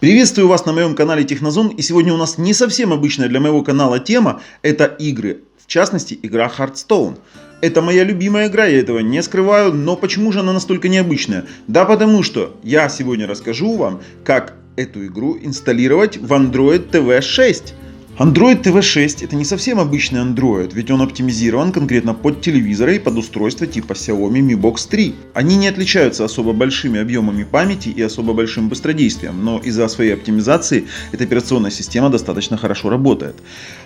Приветствую вас на моем канале Технозон, и сегодня у нас не совсем обычная для моего канала тема, это игры, в частности игра Hearthstone. Это моя любимая игра, я этого не скрываю, но почему же она настолько необычная? Да потому что я сегодня расскажу вам, как эту игру инсталлировать в Android TV 6. Android TV 6 это не совсем обычный Android, ведь он оптимизирован конкретно под телевизоры и под устройства типа Xiaomi Mi Box 3. Они не отличаются особо большими объемами памяти и особо большим быстродействием, но из-за своей оптимизации эта операционная система достаточно хорошо работает.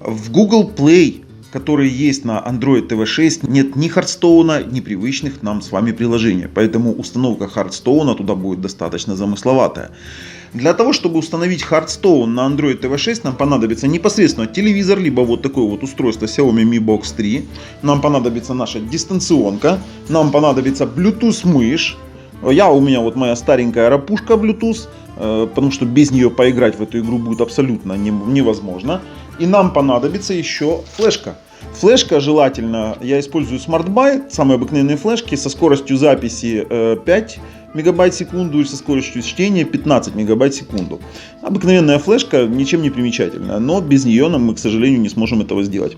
В Google Play, которые есть на Android TV 6, нет ни Hearthstone, ни привычных нам с вами приложений, поэтому установка Hearthstone туда будет достаточно замысловатая. Для того, чтобы установить Hearthstone на Android TV 6, нам понадобится непосредственно телевизор, либо вот такое вот устройство Xiaomi Mi Box 3. Нам понадобится наша дистанционка, нам понадобится Bluetooth мышь. У меня вот моя старенькая рапушка Bluetooth, потому что без нее поиграть в эту игру будет абсолютно невозможно. И нам понадобится еще флешка. Флешка желательно, я использую Smart Buy, самые обыкновенные флешки со скоростью записи 5 мегабайт в секунду и со скоростью чтения 15 мегабайт в секунду. Обыкновенная флешка, ничем не примечательная, но без нее мы, к сожалению, не сможем этого сделать.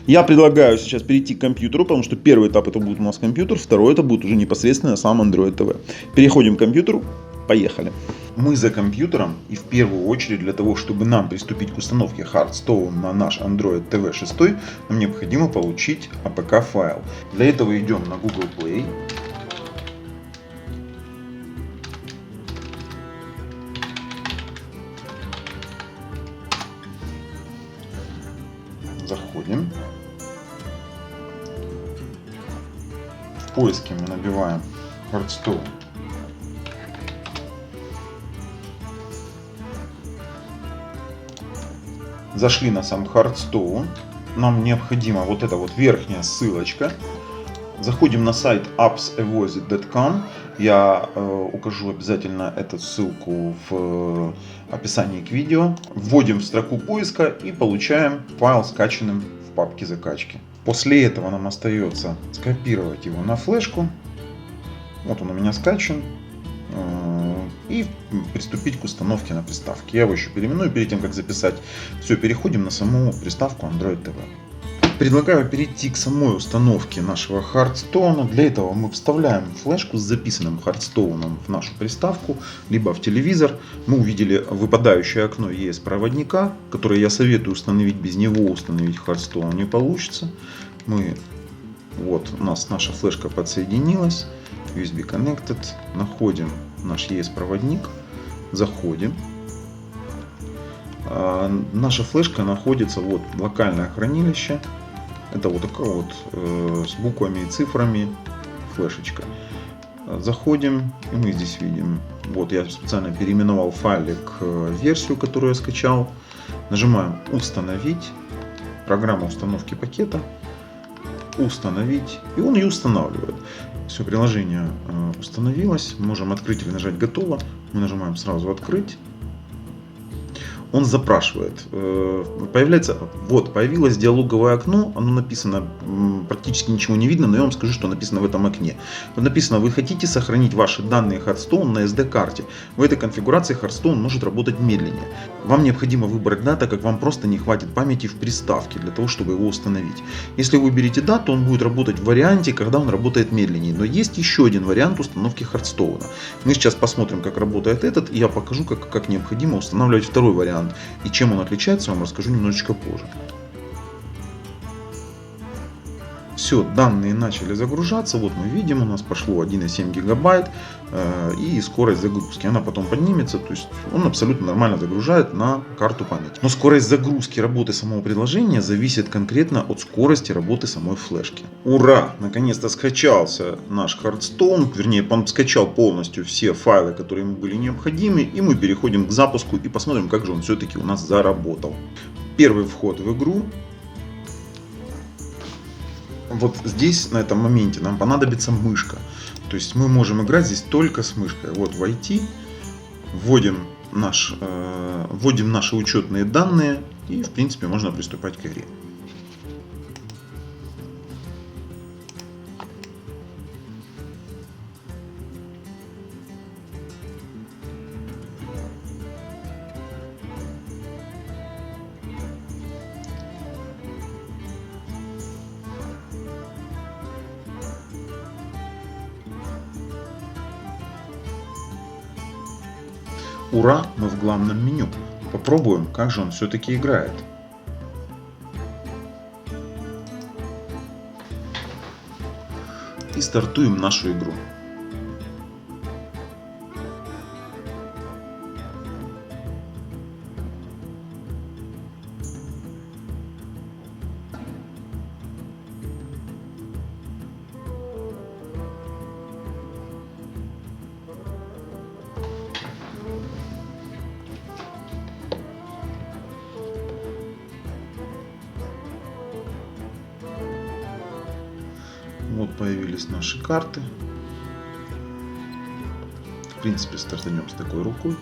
Я предлагаю сейчас перейти к компьютеру, потому что первый этап это будет у нас компьютер, второй это будет уже непосредственно сам Android TV. Переходим к компьютеру, поехали. Мы за компьютером, и в первую очередь для того, чтобы нам приступить к установке Hearthstone на наш Android TV 6, нам необходимо получить APK файл. Для этого идем на Google Play. Заходим. В поиске мы набиваем Hearthstone. Зашли на сам Hearthstone. Нам необходима вот эта вот верхняя ссылочка. Заходим на сайт appsavoiced.com. Я укажу обязательно эту ссылку в описании к видео. Вводим в строку поиска и получаем файл скачанным в папке закачки. После этого нам остается скопировать его на флешку. Вот он у меня скачан. И приступить к установке на приставке. Я его еще переименую перед тем, как записать. Все, переходим на саму приставку Android TV. Предлагаю перейти к самой установке нашего Hearthstone. Для этого мы вставляем флешку с записанным Hearthstone в нашу приставку, либо в телевизор. Мы увидели выпадающее окно ES проводника, которое я советую установить. Без него установить Hearthstone не получится. Вот у нас наша флешка подсоединилась. USB Connected. Находим наш ES проводник. Заходим. Наша флешка находится вот локальное хранилище. Это вот такая вот с буквами и цифрами флешечка. Заходим, и мы здесь видим, вот я специально переименовал файлик версию, которую я скачал. Нажимаем установить, программа установки пакета, установить, и он ее устанавливает. Все, приложение установилось, можем открыть или нажать готово. Мы нажимаем сразу открыть. Он запрашивает. Появилось диалоговое окно, оно написано, практически ничего не видно, но я вам скажу, что написано в этом окне. Написано: вы хотите сохранить ваши данные Hearthstone на SD-карте. В этой конфигурации Hearthstone может работать медленнее. Вам необходимо выбрать да, так как вам просто не хватит памяти в приставке для того, чтобы его установить. Если вы выберете да, то он будет работать в варианте, когда он работает медленнее. Но есть еще один вариант установки Hearthstone. Мы сейчас посмотрим, как работает этот, и я покажу, как необходимо устанавливать второй вариант. И чем он отличается, я вам расскажу немножечко позже. Все, данные начали загружаться. Вот мы видим, у нас пошло 1,7 гигабайт и скорость загрузки. Она потом поднимется, то есть он абсолютно нормально загружает на карту памяти. Но скорость загрузки работы самого приложения зависит конкретно от скорости работы самой флешки. Ура! Наконец-то скачался наш Hearthstone, вернее, он скачал полностью все файлы, которые ему были необходимы. И мы переходим к запуску и посмотрим, как же он все-таки у нас заработал. Первый вход в игру. Вот здесь, на этом моменте, нам понадобится мышка. То есть мы можем играть здесь только с мышкой. Вот войти, вводим наши учетные данные и, в принципе, можно приступать к игре. ура, мы в главном меню. Попробуем, как же он все-таки играет. И стартуем нашу игру. Вот появились наши карты. В принципе, стартанем с такой рукой.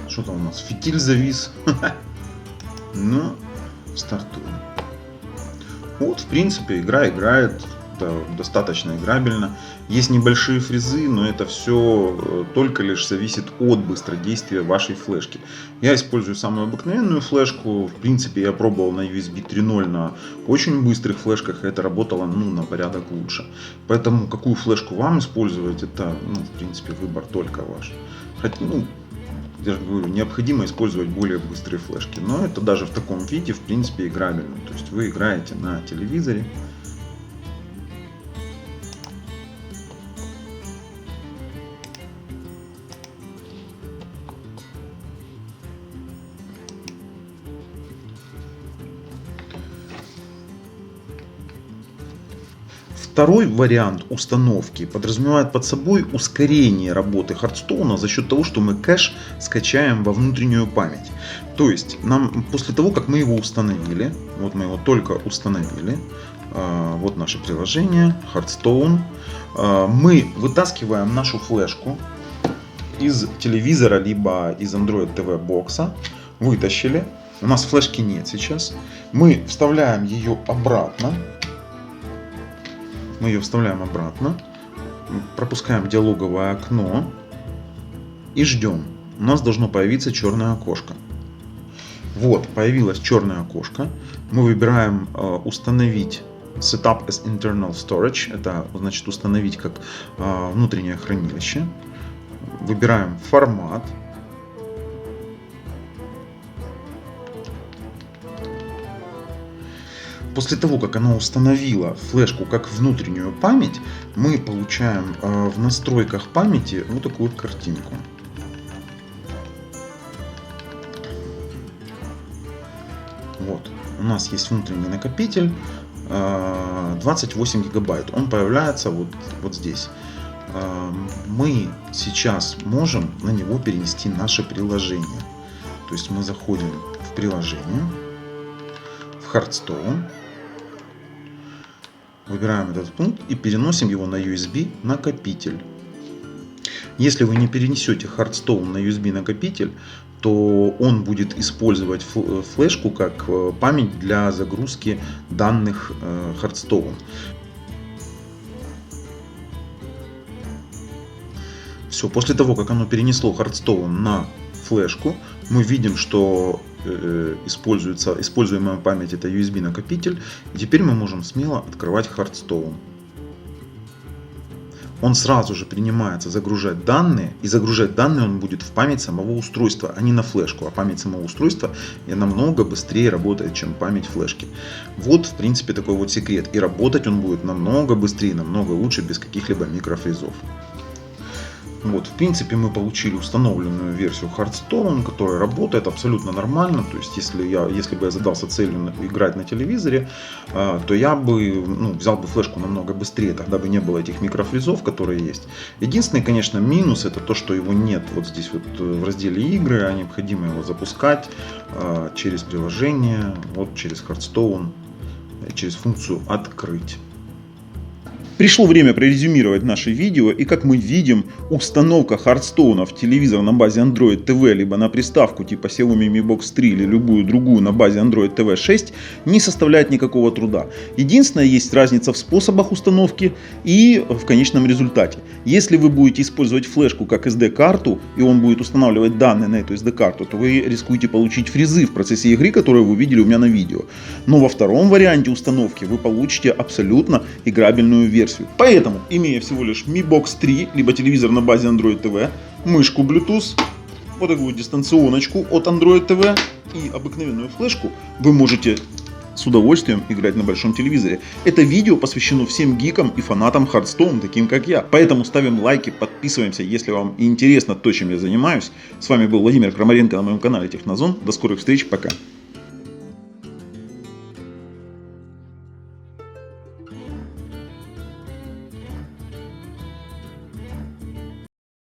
Что там у нас? Фитиль завис. Ну, стартуем. Вот, в принципе, игра играет. Это достаточно играбельно. Есть небольшие фризы, но это все только лишь зависит от быстродействия вашей флешки. Я использую самую обыкновенную флешку. В принципе, я пробовал на USB 3.0 на очень быстрых флешках, и это работало на порядок лучше. Поэтому какую флешку вам использовать, это в принципе выбор только ваш. Хотя, я же говорю, необходимо использовать более быстрые флешки. Но это даже в таком виде, в принципе, играбельно. То есть вы играете на телевизоре. Второй вариант установки подразумевает под собой ускорение работы Хардстоуна за счет того, что мы кэш скачаем во внутреннюю память. То есть нам после того, как мы его установили, вот мы его только установили, вот наше приложение Hardstone, мы вытаскиваем нашу флешку из телевизора либо из Android TV бокса, вытащили, у нас флешки нет сейчас, мы вставляем ее обратно. Мы ее вставляем обратно, пропускаем диалоговое окно и ждем. У нас должно появиться черное окошко. Вот, появилось черное окошко. Мы выбираем установить Setup as Internal Storage. Это значит установить как внутреннее хранилище. Выбираем формат. После того, как она установила флешку как внутреннюю память, мы получаем в настройках памяти вот такую вот картинку. Вот, у нас есть внутренний накопитель 28 гигабайт. Он появляется вот здесь. Мы сейчас можем на него перенести наше приложение. То есть мы заходим в приложение, в Hardstone. Выбираем этот пункт и переносим его на USB накопитель. Если вы не перенесете Hardstone на USB накопитель, то он будет использовать флешку как память для загрузки данных Hardstone. Все, после того, как оно перенесло Hardstone на флешку, мы видим, что используемая память это USB накопитель. И теперь мы можем смело открывать Hardstone. Он сразу же принимается загружать данные, и загружать данные он будет в память самого устройства, а не на флешку. А память самого устройства намного быстрее работает, чем память флешки. Вот, в принципе, такой вот секрет. И работать он будет намного быстрее, намного лучше, без каких-либо микрофризов. Вот, в принципе, мы получили установленную версию Hardstone, которая работает абсолютно нормально. То есть, если бы я задался целью играть на телевизоре, то я бы взял бы флешку намного быстрее, тогда бы не было этих микрофризов, которые есть. Единственный, конечно, минус это то, что его нет вот здесь вот в разделе игры, а необходимо его запускать через приложение, вот через Hardstone, через функцию открыть. Пришло время прорезюмировать наше видео, и как мы видим, установка Hearthstone в телевизор на базе Android TV, либо на приставку типа Xiaomi Mi Box 3 или любую другую на базе Android TV 6 не составляет никакого труда. Единственное, есть разница в способах установки и в конечном результате. Если вы будете использовать флешку как SD-карту, и он будет устанавливать данные на эту SD-карту, то вы рискуете получить фризы в процессе игры, которые вы увидели у меня на видео. Но во втором варианте установки вы получите абсолютно играбельную версию. Поэтому, имея всего лишь Mi Box 3, либо телевизор на базе Android TV, мышку Bluetooth, вот такую дистанционочку от Android TV и обыкновенную флешку, вы можете с удовольствием играть на большом телевизоре. Это видео посвящено всем гикам и фанатам Hearthstone, таким как я. Поэтому ставим лайки, подписываемся, если вам интересно то, чем я занимаюсь. С вами был Владимир Крамаренко на моем канале Технозон. До скорых встреч, пока.